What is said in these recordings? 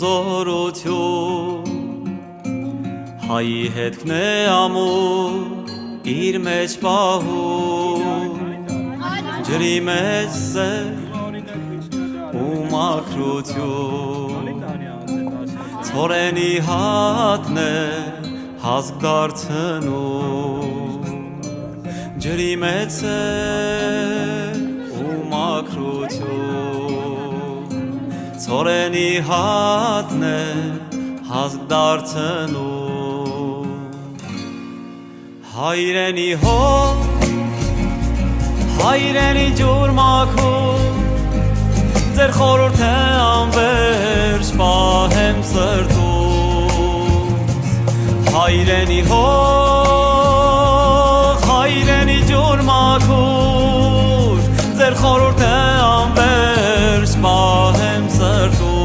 զորություն Հայի հետքն է ամուր իր մեջ պահում Ջրի մեջ սեր ու մաքրություն Ցորենի հատն է հասկ դարձնում Ջրի մեջ սեր ու մաքրություն Ցորենի հատն է հասկ դարձնում Հայրենի հոր Հայրենի ջուր մաքուր Ձեր խորհուրդը անվերջ պահեմ սրտումս Հայրենի հող Հայրենի ջուր մաքուր Ձեր խորհուրդը անվերջ պահեմ սրտումս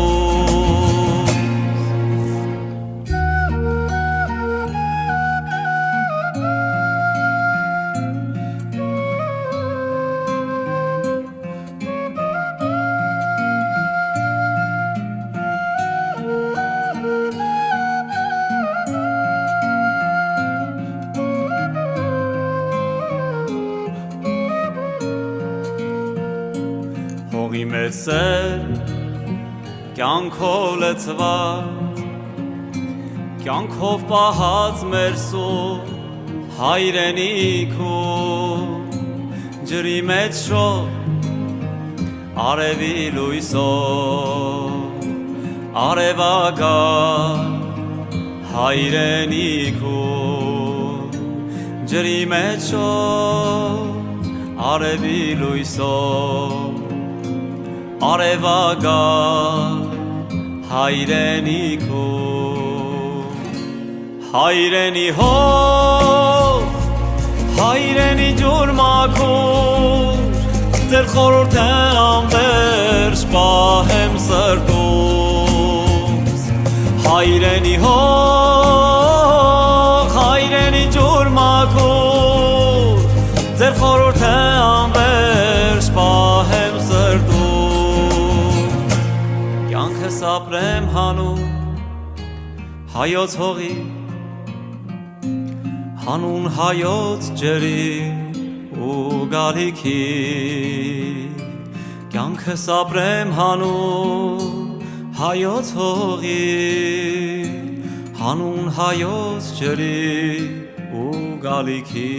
Հողի մեծ սեր կյանքով լցված Կյանքով պահած մեր սուր հայրենիքում Ջրի մեջ շող արևի լույսով Արևագար հայրենիքում Ջրի մեջ շող արևի լույսով Արևագար հայրենիքում Հայրենի հող Հայրենի ջուր մաքուր Ձեր խորհուրդը անվերջ պահեմ սրտումս Հայրենի հող Հայրենի ջուր մաքուր Ձեր խորհուրդը անվերջ պահեմ սրտումս Կյանքս ապրեմ հանուն հայոց հողի Հանուն հայոց ջրի ու գալիքի Կյանքս ապրեմ հանուն հայոց հողի Հանուն հայոց ջրի ու գալիքի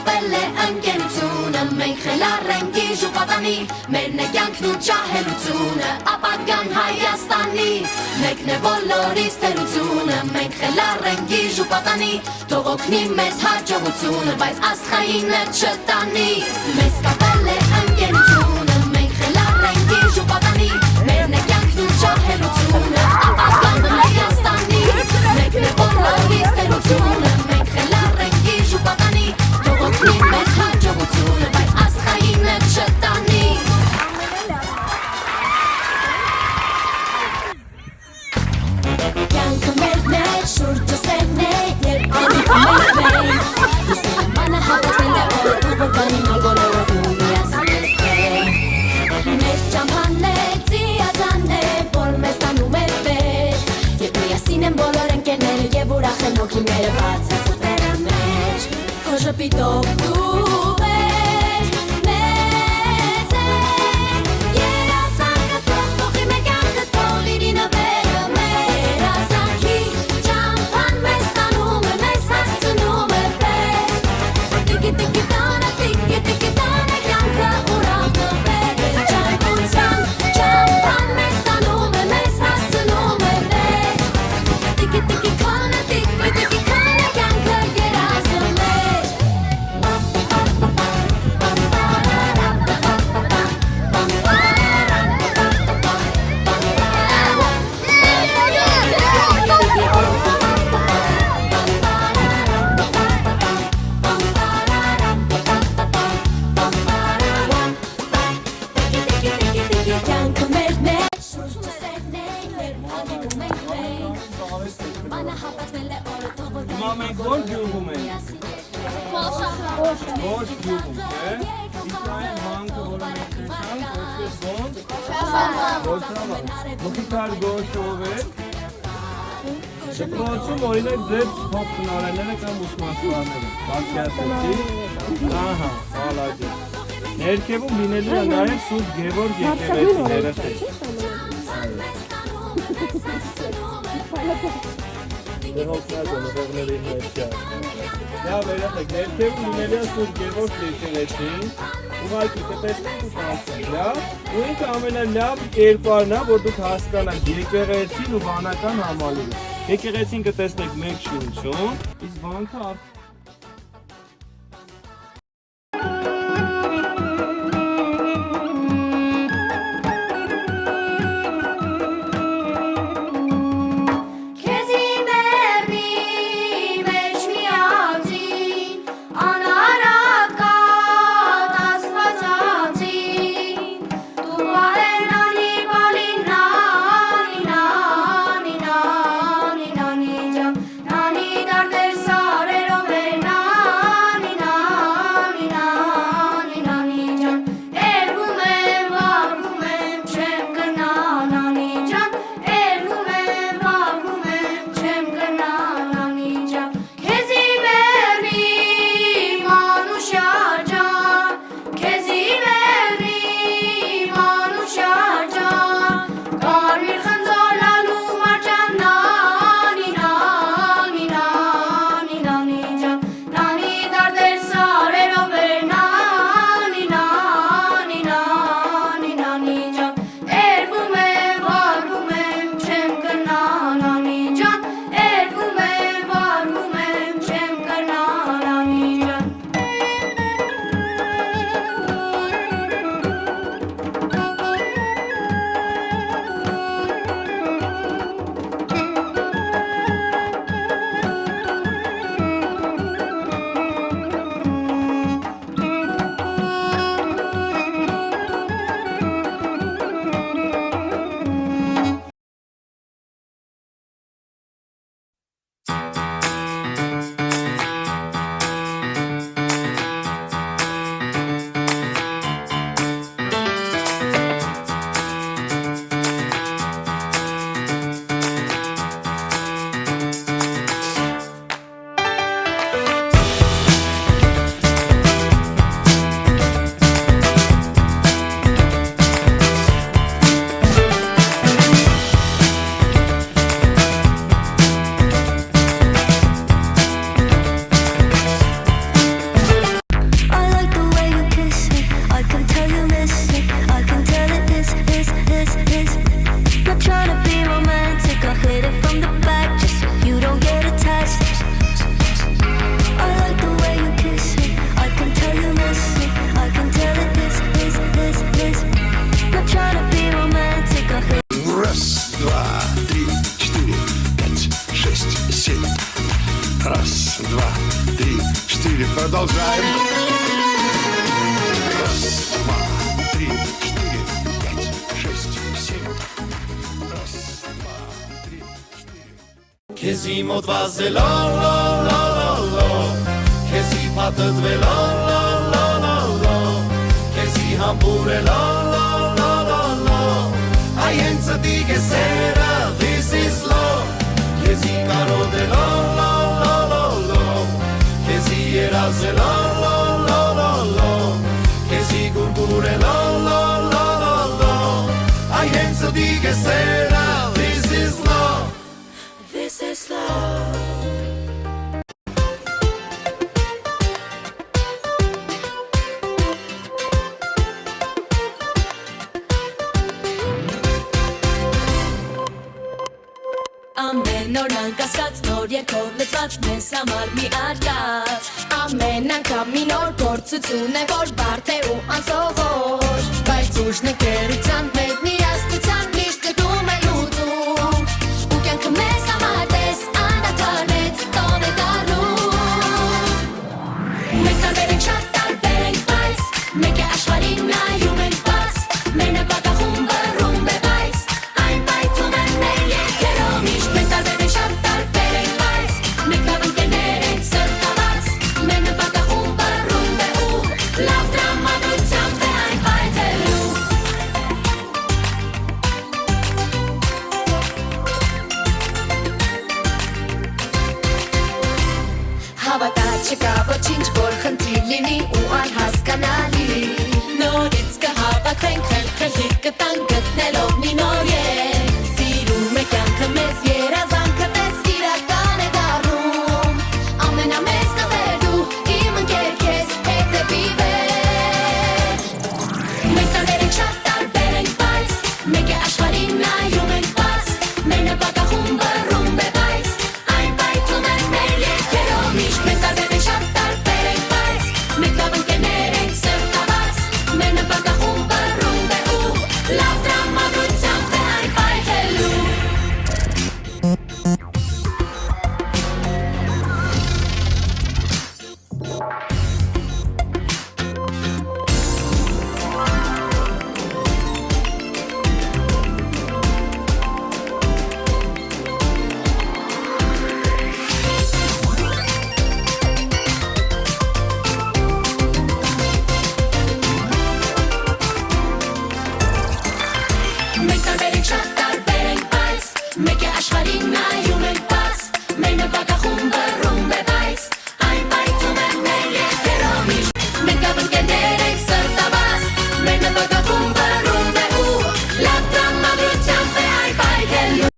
կապել է ընկերությունը Մենք խելառ ենք գիժ ու պատանի Մերն է կյանքն ու ջահելությունը Ապագան Հայաստանի Մեկն է բոլորիս թերությունը Մենք խելառ ենք գիժ ու պատանի Թող օգնի մեզ հաջողությունը Բայց աստղայինը չտանի Մեզ կապել է ընկերությունը Մենք խելառ ենք գիժ ու պատանի Մերն է կյանքն ու ջահելությունը Ապագան Հայաստանի Մեկն է բոլորիս թերությունը Մենք խելառ ենք գիժ ու պատանի Թող օգնի մեզ հաջողությունը Բայց աստղայինը չտանի Կյանքը մեր մեջ շուրջը սերն է Երբ անիքը մեր վեյն Հուսերը մանը հավատել է օրը Դու որ բանի նո բոլորը ու միասին է Մեր ճամփան է, ծիածան է Որ մեզ տանում է վեր Երբ միասին են բոլոր ընկերները Եվ ուրախ են հոգիները բաց է սրտերը մեջ Քո ժպիտով դու վեր մեզ է Երազանքը թող փոխի մեր կյանքը թող լինի նվերը մեր Երազանքի ճամփան մեզ տանում է մեզ հասցնում է վեր Տիկի տիկի տանը կյանքը ուրախ նվեր Ճարպության ճամփան մեզ տանում է մեզ հասցնում է վեր Տիկի տիկի քանը կյանքը երազը մեր Կյանքը մեր մեջ շուրջը սերն է Երբ անում ենք վեյն Մանը հապատվել է օրը թող որ Հիմա մենք որ գյուղում ենք։ Ոչ գյուղում է։ Իսրայել վանքը, որը մենք նշանք, ոչ մխիթար գոշով է։ Դպրոցում օրինակ ձեր փոփ տնօրենները կամ ուսմասվարները, պատկերացրեցի։ Ահա, հալաջը։ Ներքևում լինելու է նաև Սուրբ Գևորգ եկեղեցի երեխեք։ Դե հոգնած են ուղեղների մեջ կա։ Լավ երեխեք, ներքևում լինելու է Սուրբ Գևորգ եկեղեցին, ուղղակի կտեսնենք ու կանցնենք, լավ։ Ու ինքը ամենալավ կերպարն է, որ դուք հասկանաք եկեղեցին ու վանական համալիրը։ Եկեղեցին կտեսնեք մեկ շունչում, իսկ վանքը Nani dar del sarero քեզի մոտ վազելո լո լո լո լո քեզի պատտվելո լո լո լո լո քեզի համբուրելո լո լո լո լո I hence a dig sera this is love քեզի կարոտելո լո լո լո լո քեզի երազելո լո լո լո լո քեզի գուրգուրելո լո լո լո լո I hence a dig sera this is love This is love Ամեն օր անկասկած նոր երկով լծված մեզ համար մի արկած Ամեն անգամ մի նոր գործություն է որ բարդ է ու անսովոր Բայց ուժն է կերության մեջ միասնության միշտ գտում է լուծում Ու կյանքը մեզ համար տես անադարնեց տոն է դառնում Մենք տարբեր ենք շատ տարբեր ենք բայց մեկ է աշխարհին նայում ենք բաց Մեր նպատակումը ռումբ է բայց այն պայթում են մեր երկերով միշտ Մենք տարբեր ենք շատ տարբեր ենք բայց մեկ լավ ընկերներ ենք սրտաված Մեր նպատակումը ռումբ է ու լավ տրամադրությամբ է այն պայթելու Հավատա չկա ոչինչ որ խնդիր լինի ու